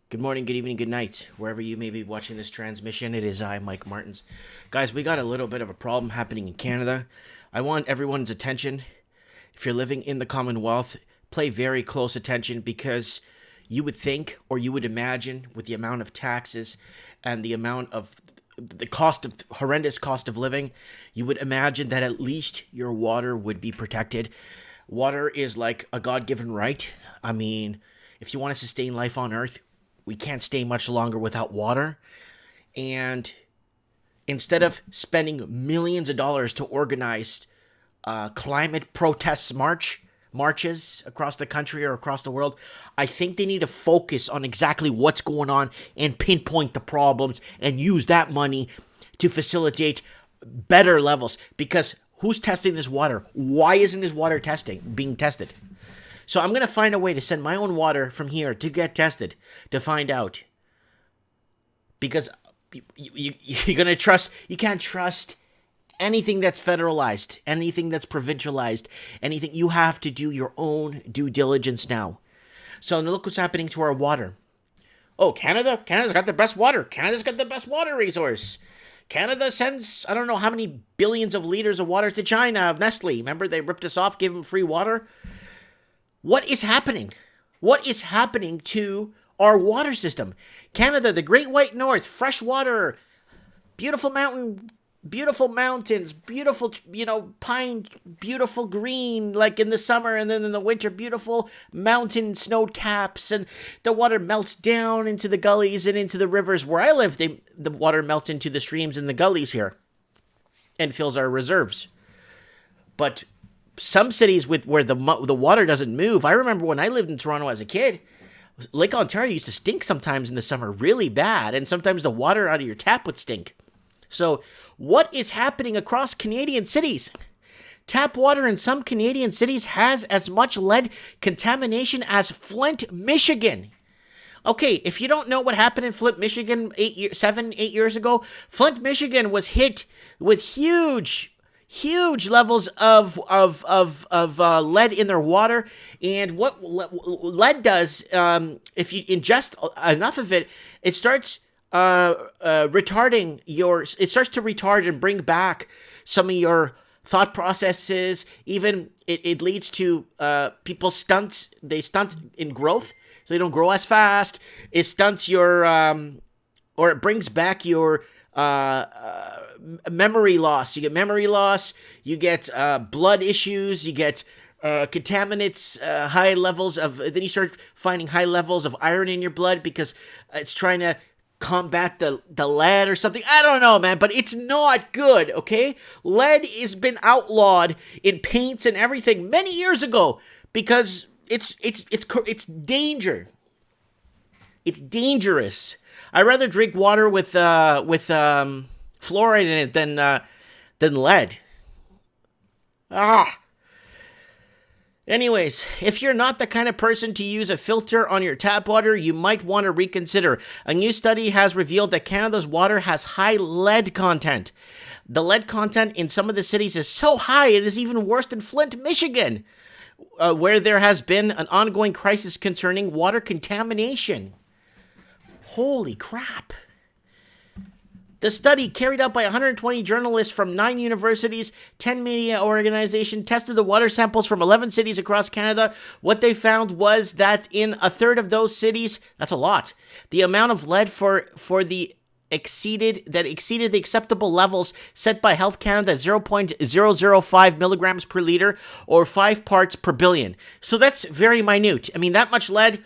Good morning, good evening, good night. Wherever you may be watching this transmission, it is I, Mike Martins. Guys, we got a little bit of a problem happening in Canada. I want everyone's attention. If you're living in the Commonwealth, pay very close attention because you would think or you would imagine with the amount of taxes and the amount of the horrendous cost of living, you would imagine that at least your water would be protected. Water is like a God-given right. I mean, if you want to sustain life on Earth, we can't stay much longer without water. And instead of spending millions of dollars to organize climate protests marches across the country or across the world, I think they need to focus on exactly what's going on and pinpoint the problems and use that money to facilitate better levels. Because who's testing this water? Why isn't this water being tested? So I'm going to find a way to send my own water from here to get tested to find out. Because you're going to trust, you can't trust anything that's federalized, anything that's provincialized, anything. You have to do your own due diligence now. So look what's happening to our water. Oh, Canada's got the best water. Canada's got the best water resource. Canada sends, I don't know how many billions of liters of water to China, Nestle. Remember they ripped us off, gave them free water? What is happening? What is happening to our water system? Canada, the Great White North, fresh water, beautiful mountains, beautiful, pine, beautiful green, like in the summer, and then in the winter, beautiful mountain snow caps, and the water melts down into the gullies and into the rivers. Where I live, the water melts into the streams and the gullies here and fills our reserves. But some cities where the water doesn't move. I remember when I lived in Toronto as a kid, Lake Ontario used to stink sometimes in the summer really bad, and sometimes the water out of your tap would stink. So what is happening across Canadian cities? Tap water in some Canadian cities has as much lead contamination as Flint, Michigan. Okay, if you don't know what happened in Flint, Michigan 8 years ago, Flint, Michigan was hit with huge levels of lead in their water. And what lead does, if you ingest enough of it, it starts it starts to retard and bring back some of your thought processes. Even it leads to people they stunt in growth, so they don't grow as fast. It stunts your or it brings back your memory loss. You get memory loss, you get blood issues, you get contaminants, high levels of, then you start finding high levels of iron in your blood because it's trying to combat the lead or something. I don't know, man, but it's not good, okay? Lead has been outlawed in paints and everything many years ago because it's danger. It's dangerous. I'd rather drink water with fluoride in it than lead. Anyways, if you're not the kind of person to use a filter on your tap water, you might want to reconsider. A new study has revealed that Canada's water has high lead content. The lead content in some of the cities is so high it is even worse than Flint, Michigan, where there has been an ongoing crisis concerning water contamination. Holy crap. The study, carried out by 120 journalists from 9 universities, 10 media organizations, tested the water samples from 11 cities across Canada. What they found was that in a third of those cities, that's a lot, the amount of lead exceeded the acceptable levels set by Health Canada at 0.005 milligrams per liter, or 5 parts per billion. So that's very minute. I mean, that much lead,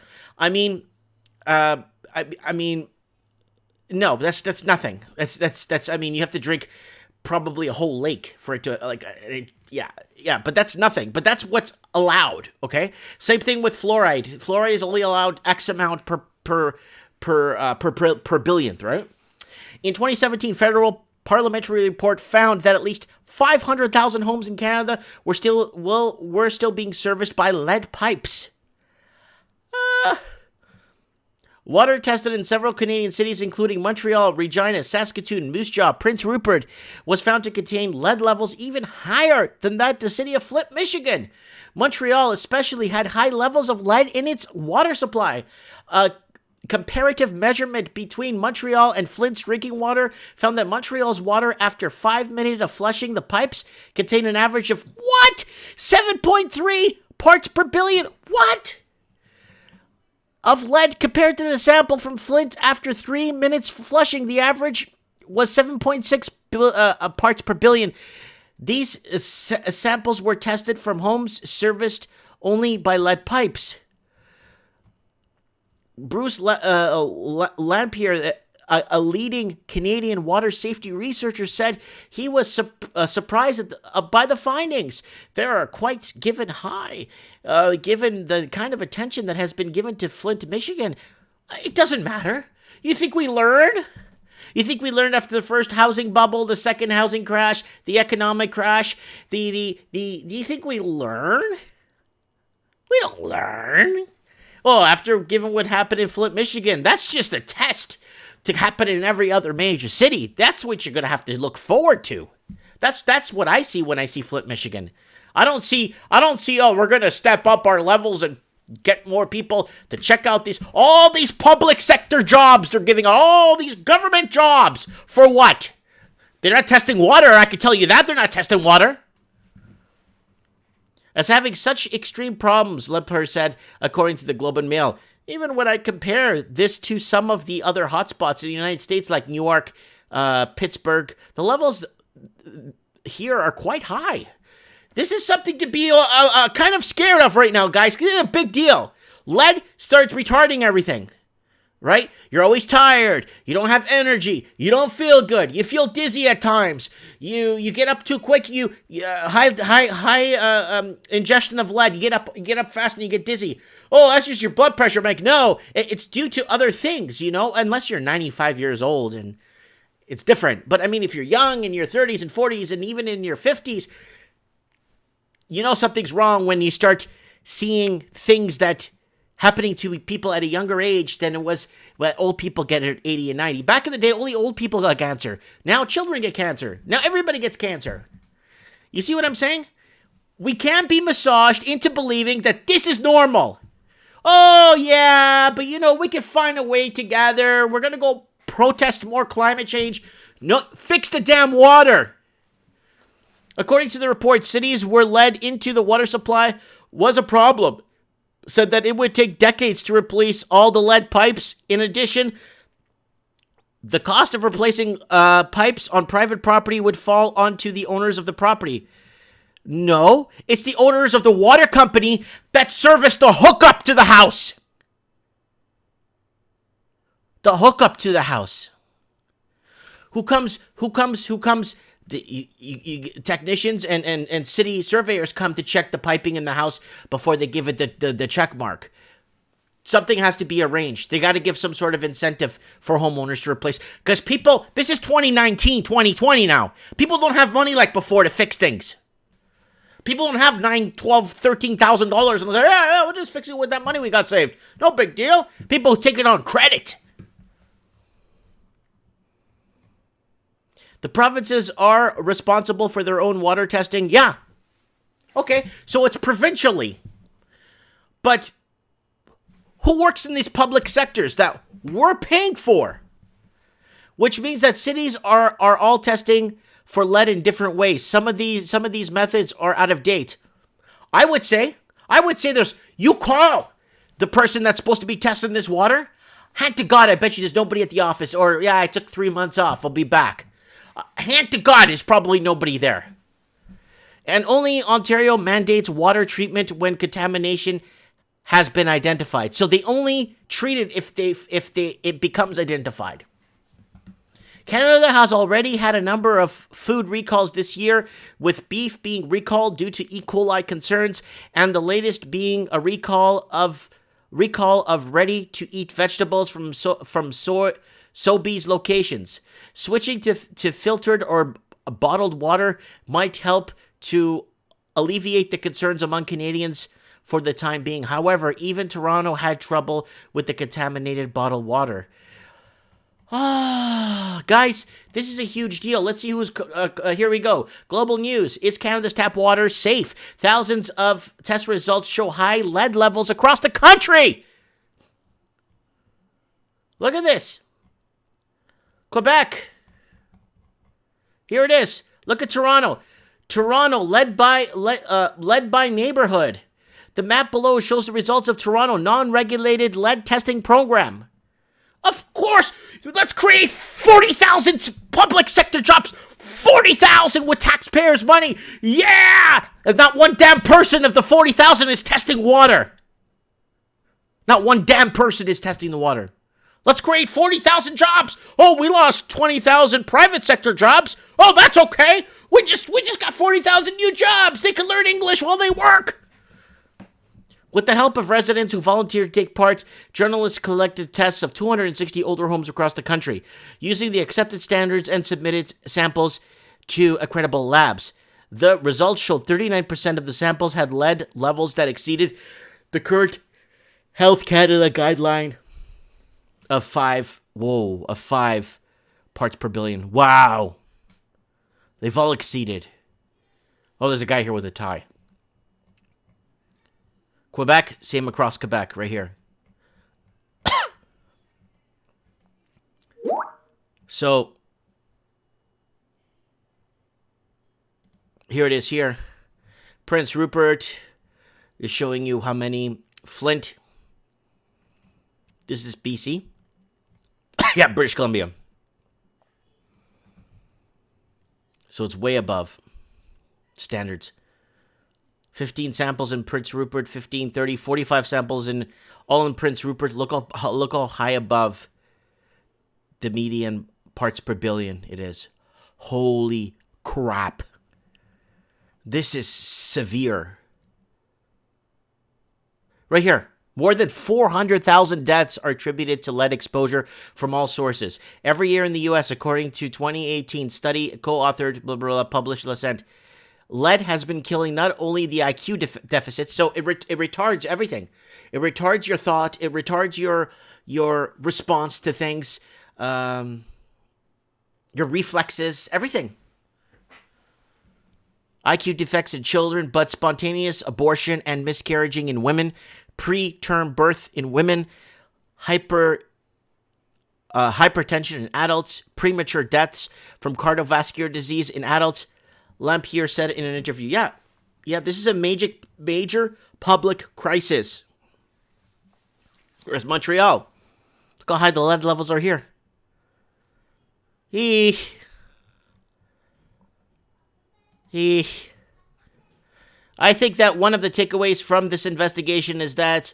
no, that's nothing. That's. I mean, you have to drink probably a whole lake for it to yeah. But that's nothing. But that's what's allowed. Okay. Same thing with fluoride. Fluoride is only allowed X amount per billionth, right? In 2017, federal parliamentary report found that at least 500,000 homes in Canada were still being serviced by lead pipes. Water tested in several Canadian cities, including Montreal, Regina, Saskatoon, Moose Jaw, Prince Rupert, was found to contain lead levels even higher than that the city of Flint, Michigan. Montreal especially had high levels of lead in its water supply. comparative measurement between Montreal and Flint's drinking water found that Montreal's water, after 5 minutes of flushing the pipes, contained an average of, what? 7.3 parts per billion? What? Of lead compared to the sample from Flint after 3 minutes flushing. The average was 7.6 parts per billion. These samples were tested from homes serviced only by lead pipes. Bruce Lampier, a leading Canadian water safety researcher, said he was surprised by the findings. They are quite given high, given the kind of attention that has been given to Flint, Michigan. It doesn't matter. You think we learn? You think we learned after the first housing bubble, the second housing crash, the economic crash? Do you think we learn? We don't learn. Oh, after given what happened in Flint, Michigan, that's just a test to happen in every other major city. That's what you're going to have to look forward to. That's what I see when I see Flint, Michigan. I don't see, oh, we're going to step up our levels and get more people to check out all these public sector jobs they're giving, all these government jobs. For what? They're not testing water. I can tell you that they're not testing water. As having such extreme problems, Lemper said, according to the Globe and Mail. Even when I compare this to some of the other hotspots in the United States, like Newark, Pittsburgh, the levels here are quite high. This is something to be kind of scared of right now, guys. This is a big deal. Lead starts retarding everything, right? You're always tired. You don't have energy. You don't feel good. You feel dizzy at times. You get up too quick. High ingestion of lead. You get up fast and you get dizzy. Oh, that's just your blood pressure, Mike. No, it's due to other things, unless you're 95 years old and it's different. But I mean, if you're young in your 30s and 40s and even in your 50s, something's wrong when you start seeing things that happening to people at a younger age than it was when old people get at 80 and 90. Back in the day, only old people got cancer. Now children get cancer. Now everybody gets cancer. You see what I'm saying? We can't be massaged into believing that this is normal. Oh, yeah, but we can find a way together. We're going to go protest more climate change. No, fix the damn water. According to the report, cities where lead into the water supply was a problem. Said that it would take decades to replace all the lead pipes. In addition, the cost of replacing pipes on private property would fall onto the owners of the property. No, it's the owners of the water company that service the hookup to the house. The hookup to the house. Who comes? Technicians and city surveyors come to check the piping in the house before they give it the check mark. Something has to be arranged. They got to give some sort of incentive for homeowners to replace. Because people, this is 2019, 2020 now. People don't have money like before to fix things. People don't have $9,000, $12,000, $13,000 and they say, yeah, we'll just fix it with that money we got saved. No big deal. People take it on credit. The provinces are responsible for their own water testing. Yeah. Okay, so it's provincially. But who works in these public sectors that we're paying for? Which means that cities are all testing for lead in different ways. Some of these methods are out of date. I would say you call the person that's supposed to be testing this water. Hand to God, I bet you there's nobody at the office. Or, yeah, I took 3 months off. I'll be back. Hand to God, there's probably nobody there. And only Ontario mandates water treatment when contamination has been identified. So they only treat it if it becomes identified. Canada has already had a number of food recalls this year, with beef being recalled due to E. coli concerns, and the latest being a recall of ready-to-eat vegetables from Sobeys locations. Switching to filtered or bottled water might help to alleviate the concerns among Canadians for the time being. However, even Toronto had trouble with the contaminated bottled water. Guys, this is a huge deal. Let's see who's... here we go. Global news. Is Canada's tap water safe? Thousands of test results show high lead levels across the country. Look at this. Quebec. Here it is. Look at Toronto. Toronto, led by neighborhood. The map below shows the results of Toronto non-regulated lead testing program. Of course, let's create 40,000 public sector jobs. 40,000 with taxpayers' money. Yeah! And not one damn person of the 40,000 is testing water. Not one damn person is testing the water. Let's create 40,000 jobs. Oh, we lost 20,000 private sector jobs. Oh, that's okay. We just got 40,000 new jobs. They can learn English while they work. With the help of residents who volunteered to take part, journalists collected tests of 260 older homes across the country, using the accepted standards and submitted samples to accreditable labs. The results showed 39% of the samples had lead levels that exceeded the current Health Canada guideline of 5 parts per billion. Wow. They've all exceeded. Oh, there's a guy here with a tie. Quebec, same across Quebec, right here. So, here it is here. Prince Rupert is showing you how many. Flint. This is BC. Yeah, British Columbia. So it's way above standards. 15 samples in Prince Rupert, 15, 30, 45 samples in Prince Rupert. Look how high above the median parts per billion it is. Holy crap. This is severe. Right here. More than 400,000 deaths are attributed to lead exposure from all sources. Every year in the U.S., according to 2018 study co-authored, published Lancet, lead has been killing not only the IQ deficit, so it retards everything. It retards your thought. It retards your response to things, your reflexes, everything. IQ defects in children, but spontaneous abortion and miscarriaging in women, preterm birth in women, hypertension in adults, premature deaths from cardiovascular disease in adults. Lampier said in an interview, yeah, this is a major public crisis. Where's Montreal? Look how high the lead levels are here. I think that one of the takeaways from this investigation is that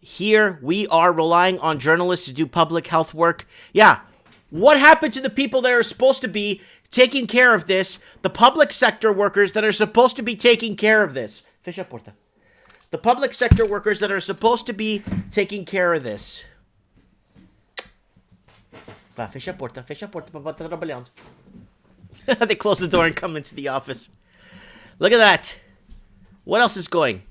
here we are relying on journalists to do public health work. Yeah, what happened to the people that are supposed to be taking care of this? The public sector workers that are supposed to be taking care of this. Fecha a porta. The public sector workers that are supposed to be taking care of this. Fecha a porta, papá tá trabalhando. They close the door and come into the office. Look at that. What else is going?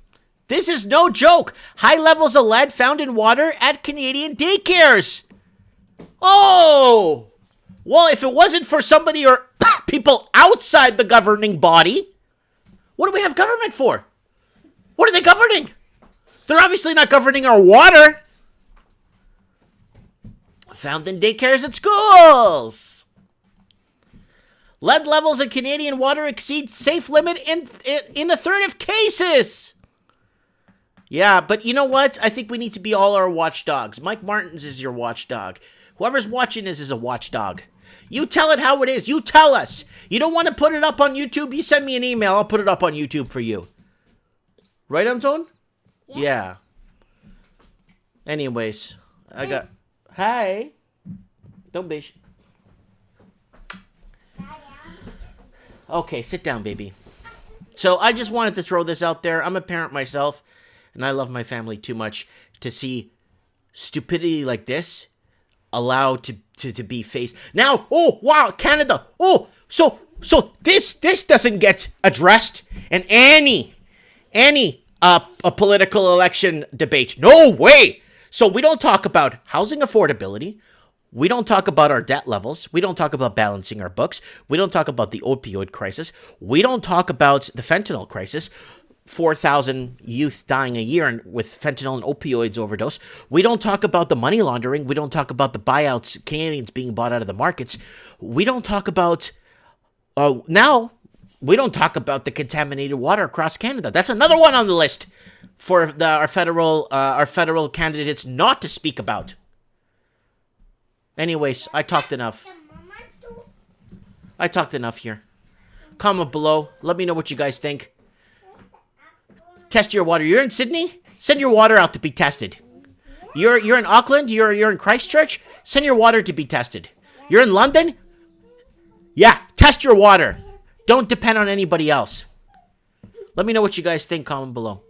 This is no joke. High levels of lead found in water at Canadian daycares. Oh! Well, if it wasn't for somebody or people outside the governing body, what do we have government for? What are they governing? They're obviously not governing our water. Found in daycares at schools. Lead levels in Canadian water exceed safe limit in a third of cases. Yeah, but you know what? I think we need to be all our watchdogs. Mike Martins is your watchdog. Whoever's watching this is a watchdog. You tell it how it is. You tell us. You don't want to put it up on YouTube? You send me an email. I'll put it up on YouTube for you. Right, Anton? Yeah. Anyways, I got... Hi. Don't be... Okay, sit down, baby. So I just wanted to throw this out there. I'm a parent myself, and I love my family too much to see stupidity like this allowed to be faced. Now, oh, wow, Canada. Oh, so this doesn't get addressed in any a political election debate. No way. So we don't talk about housing affordability. We don't talk about our debt levels. We don't talk about balancing our books. We don't talk about the opioid crisis. We don't talk about the fentanyl crisis. 4,000 youth dying a year with fentanyl and opioids overdose. We don't talk about the money laundering. We don't talk about the buyouts, Canadians being bought out of the markets. We don't talk about, now, we don't talk about the contaminated water across Canada. That's another one on the list for our federal candidates not to speak about. Anyways, I talked enough. I talked enough here. Comment below. Let me know what you guys think. Test your water. You're in Sydney? Send your water out to be tested. You're in Auckland? You're in Christchurch? Send your water to be tested. You're in London? Yeah, test your water. Don't depend on anybody else. Let me know what you guys think. Comment below.